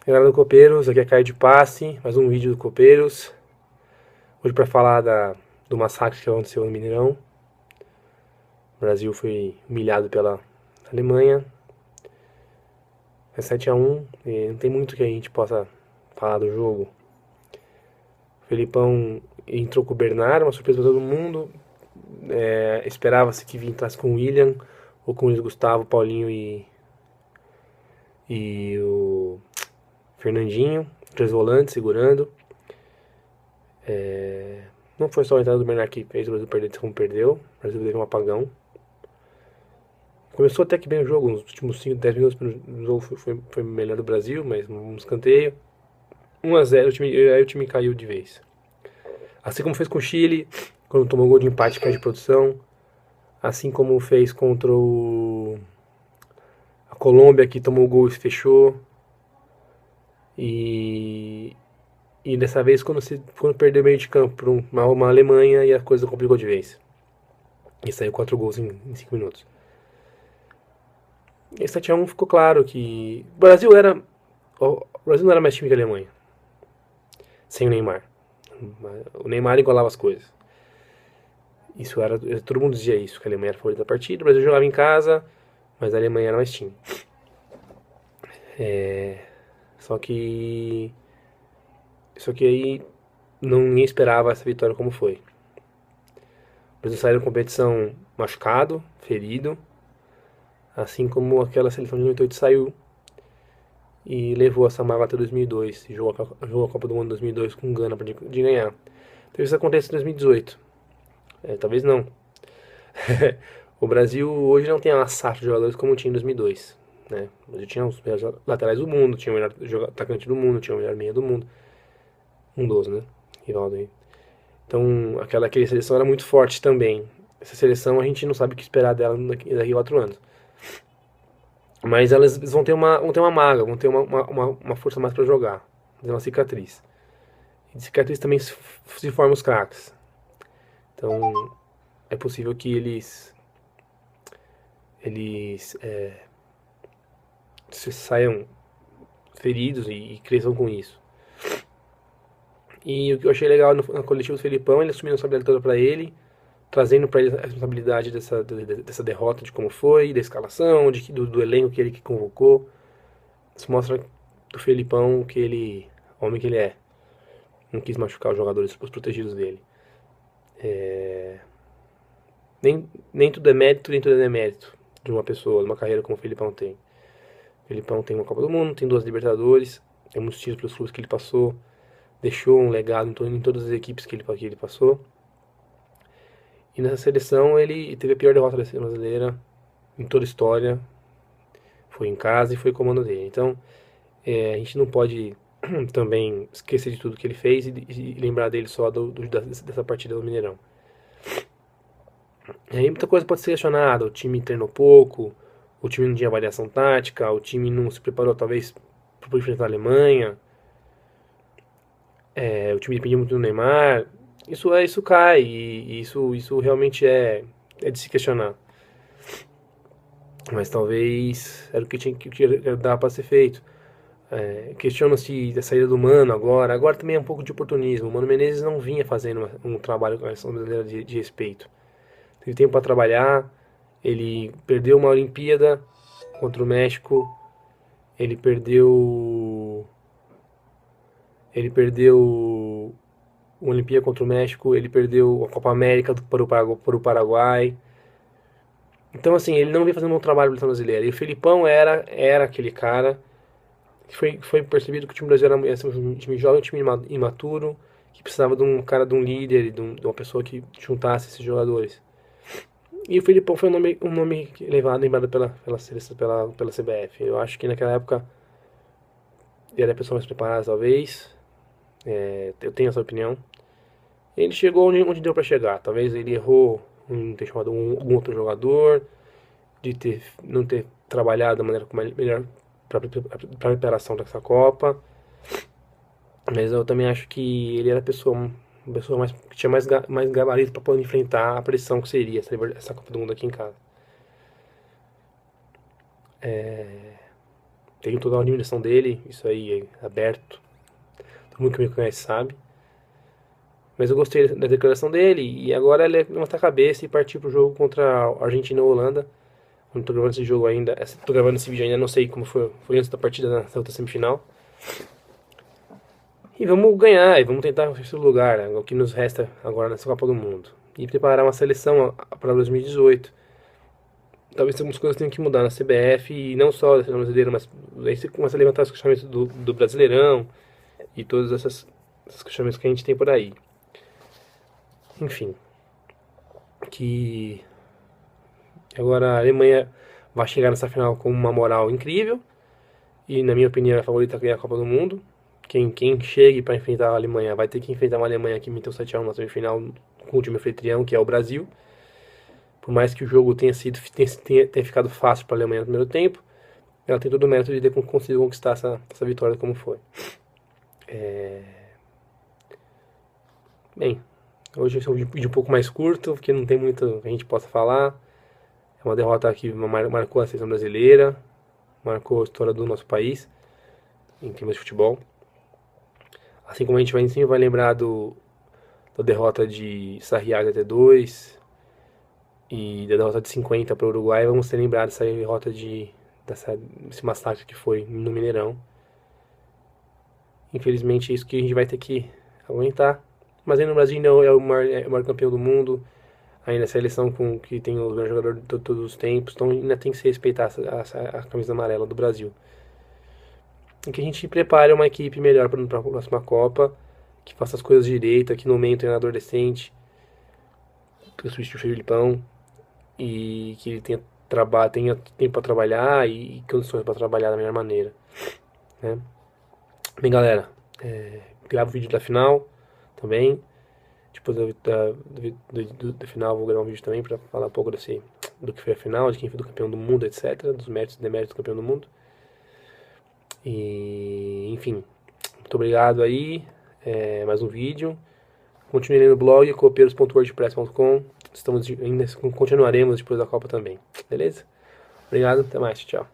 Galera do Copeiros, aqui é Caio de Passe, mais um vídeo do Copeiros. Hoje para falar do massacre que aconteceu no Mineirão. O Brasil foi humilhado pela Alemanha. É 7-1, e não tem muito que a gente possa falar do jogo. O Felipão entrou com o Bernard, uma surpresa para todo mundo. Esperava-se que entrasse com o William, ou com o Luiz Gustavo, Paulinho e o Fernandinho, três volantes segurando. Não foi só a entrada do Bernard que fez o Brasil perder como perdeu. O Brasil teve um apagão. Começou até que bem o jogo, nos últimos 5, 10 minutos o jogo foi melhor do Brasil, mas um escanteio. 1-0, aí o time caiu de vez. Assim como fez com o Chile, quando tomou gol de empate, caiu de produção. Assim como fez contra a Colômbia, que tomou gol e se fechou. E dessa vez, quando perdeu meio de campo para uma Alemanha, e a coisa complicou de vez. E saiu 4 gols em 5 minutos. E 7-1 ficou claro que o Brasil não era mais time que a Alemanha. Sem o Neymar. O Neymar igualava as coisas. Isso era. Todo mundo dizia isso, que a Alemanha era a favorita da partida, o Brasil jogava em casa, mas a Alemanha era mais time. Só que. Só que aí ninguém esperava essa vitória como foi. O Brasil saiu da competição machucado, ferido, assim como aquela seleção de 98 saiu e levou a Samar até 2002, jogou a Copa do Mundo 2002 com Gana de ganhar. Então isso acontece em 2018. Talvez não. O Brasil hoje não tem uma safra de jogadores como tinha em 2002. Né? O Brasil tinha os melhores laterais do mundo, tinha o melhor atacante do mundo, tinha o melhor meia do mundo. Um dos, né? Rivaldo aí. Então, aquela seleção era muito forte também. Essa seleção a gente não sabe o que esperar dela daqui a 4 anos. Mas elas vão ter uma maga, vão ter uma força mais para jogar. Uma cicatriz. E de cicatriz também se formam os craques. Então, é possível que eles se saiam feridos e cresçam com isso. E o que eu achei legal na coletiva do Felipão, ele assumindo a responsabilidade toda para ele, trazendo para ele a responsabilidade dessa derrota, de como foi, da escalação, do elenco que ele convocou. Isso mostra do Felipão o homem que ele é. Não quis machucar os jogadores, os protegidos dele. Nem tudo é mérito, nem tudo é demérito de uma pessoa, de uma carreira como o Felipão tem. O Felipão tem uma Copa do Mundo, tem 2 Libertadores, tem muitos títulos pelos clubes que ele passou, deixou um legado em todas as equipes que ele passou. E nessa seleção ele teve a pior derrota da seleção brasileira em toda a história. Foi em casa e foi comando dele. Então a gente não pode também esquecer de tudo que ele fez e lembrar dele só dessa partida do Mineirão. Aí muita coisa pode ser questionada, o time treinou pouco, o time não tinha avaliação tática, o time não se preparou talvez para enfrentar a Alemanha, o time dependia muito do Neymar. Isso cai, e isso realmente é de se questionar. Mas talvez era o que dar para ser feito. Questiona-se a saída do Mano agora também é um pouco de oportunismo. O Mano Menezes não vinha fazendo um trabalho com a seleção brasileira de respeito. Teve tempo para trabalhar, ele perdeu uma Olimpíada contra o México, ele perdeu uma Olimpíada contra o México, ele perdeu a Copa América para o Paraguai. Então, assim, ele não vinha fazendo um trabalho pela seleção brasileira. E o Felipão era aquele cara que foi percebido que o time brasileiro era um time jovem, um time imaturo, que precisava de um líder, de uma pessoa que juntasse esses jogadores. E o Felipão foi um nome lembrado pela CBF. Eu acho que naquela época ele era a pessoa mais preparada, talvez. Eu tenho essa opinião. Ele chegou onde deu para chegar. Talvez ele errou em ter chamado algum outro jogador, de não ter trabalhado da maneira melhor para a preparação dessa Copa. Mas eu também acho que ele era uma pessoa que tinha mais gabarito para poder enfrentar a pressão que seria essa Copa do Mundo aqui em casa. tenho toda a admiração dele, isso aí é aberto, todo mundo que me conhece sabe. Mas eu gostei da declaração dele e agora ele levantar a cabeça e partir pro jogo contra a Argentina ou Holanda. Não tô gravando esse jogo ainda, tô gravando esse vídeo ainda, não sei como foi antes da partida da outra semifinal. E vamos ganhar, e vamos tentar o terceiro lugar, né, o que nos resta agora nessa Copa do Mundo. E preparar uma seleção para 2018. Talvez algumas coisas tenham que mudar na CBF, e não só da seleção brasileira, mas aí você começa a levantar os questionamentos do Brasileirão e todos esses questionamentos que a gente tem por aí. Enfim, que agora a Alemanha vai chegar nessa final com uma moral incrível, e na minha opinião é a favorita a ganhar a Copa do Mundo. Quem chegue para enfrentar a Alemanha vai ter que enfrentar uma Alemanha que meteu 7 a 1 na semifinal com o time anfitrião, que é o Brasil. Por mais que o jogo tenha ficado fácil para a Alemanha no primeiro tempo, ela tem todo o mérito de ter conseguido conquistar essa vitória como foi. Bem, hoje é um vídeo um pouco mais curto, porque não tem muito que a gente possa falar. É uma derrota que marcou a seleção brasileira, marcou a história do nosso país em termos de futebol. Assim como a gente sempre vai lembrar da derrota de Sarriá de T2 e da derrota de 50 para o Uruguai, vamos ter lembrado dessa derrota desse massacre que foi no Mineirão. Infelizmente é isso que a gente vai ter que aguentar. Mas ainda no Brasil ainda é o maior campeão do mundo, ainda a seleção que tem o melhor jogador de todos os tempos, então ainda tem que se respeitar a camisa amarela do Brasil. E que a gente prepare uma equipe melhor para a próxima Copa, que faça as coisas direito, que nomeie um treinador decente, que substitua o Filipão, e que ele tenha tempo para trabalhar e condições para trabalhar da melhor maneira, né? Bem, galera, gravo o vídeo da final também. Depois da final vou gravar um vídeo também para falar um pouco do que foi a final, de quem foi do campeão do mundo, etc. Dos méritos e deméritos do campeão do mundo. E, enfim, muito obrigado aí. Mais um vídeo. Continue lendo o blog copeiros.wordpress.com. Continuaremos depois da Copa também. Beleza? Obrigado, até mais, tchau.